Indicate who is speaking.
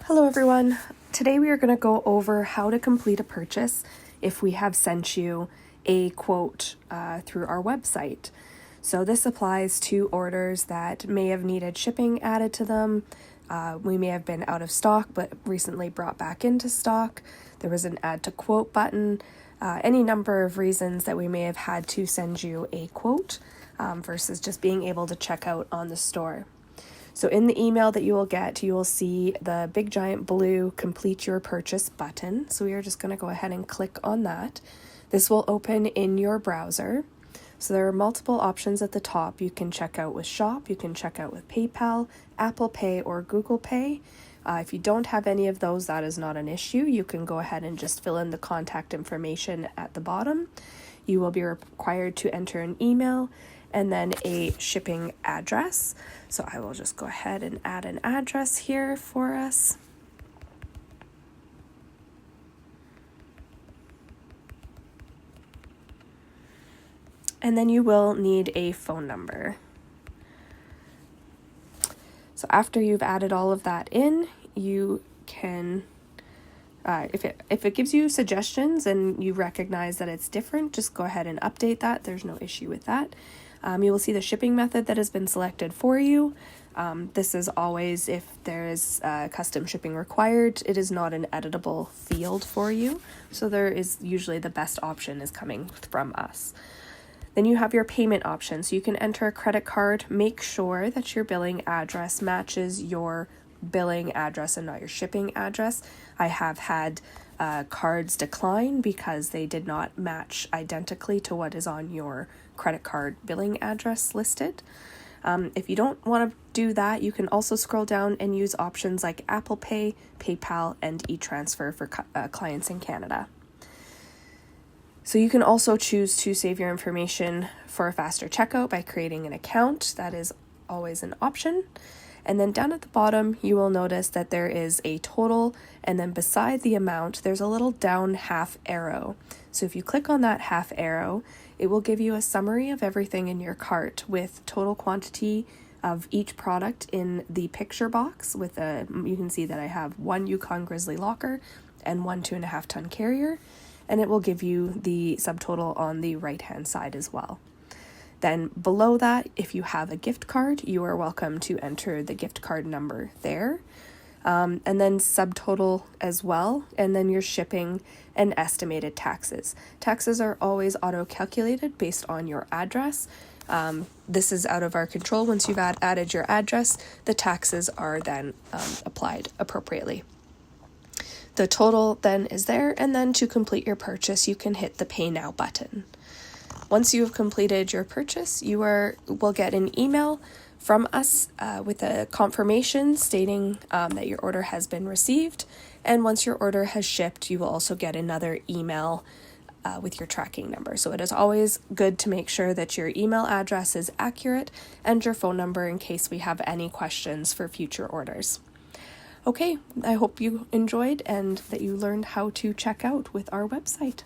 Speaker 1: Hello everyone. Today we are going to go over how to complete a purchase if we have sent you a quote through our website. So this applies to orders that may have needed shipping added to them. We may have been out of stock but recently brought back into stock. There was an add to quote button. Any number of reasons that we may have had to send you a quote versus just being able to check out on the store. So in the email that you will get, you will see the big giant blue complete your purchase button. So we are just going to go ahead and click on that. This will open in your browser. So there are multiple options at the top. You can check out with Shop, you can check out with PayPal, Apple Pay, or Google Pay. If you don't have any of those, that is not an issue. You can go ahead and just fill in the contact information at the bottom. You will be required to enter an email and then a shipping address. So I will just go ahead and add an address here for us. And then you will need a phone number. So after you've added all of that in, you can, if it gives you suggestions and you recognize that it's different, just go ahead and update that. There's no issue with that. You will see the shipping method that has been selected for you. This is always if there is custom shipping required. It is not an editable field for you. So there is usually the best option is coming from us. Then you have your payment option. So you can enter a credit card. Make sure that your billing address matches your billing address and not your shipping address. I have had cards decline because they did not match identically to what is on your credit card billing address listed. If you don't want to do that, you can also scroll down and use options like Apple Pay, PayPal, and e-transfer for clients in Canada. So you can also choose to save your information for a faster checkout by creating an account. That is always an option. And then down at the bottom, you will notice that there is a total, and then beside the amount, there's a little down half arrow. So if you click on that half arrow, it will give you a summary of everything in your cart with total quantity of each product in the picture box with you can see that I have 1 Yukon Grizzly locker and 1 2.5 ton carrier, and it will give you the subtotal on the right hand side as well. Then below that, if you have a gift card, you are welcome to enter the gift card number there. And then subtotal as well, and then your shipping and estimated taxes. Taxes are always auto-calculated based on your address. This is out of our control. Once you've added your address, the taxes are then applied appropriately. The total then is there, and then to complete your purchase, you can hit the Pay Now button. Once you have completed your purchase, you will get an email from us with a confirmation stating that your order has been received. And once your order has shipped, you will also get another email with your tracking number. So it is always good to make sure that your email address is accurate and your phone number in case we have any questions for future orders. Okay, I hope you enjoyed and that you learned how to check out with our website.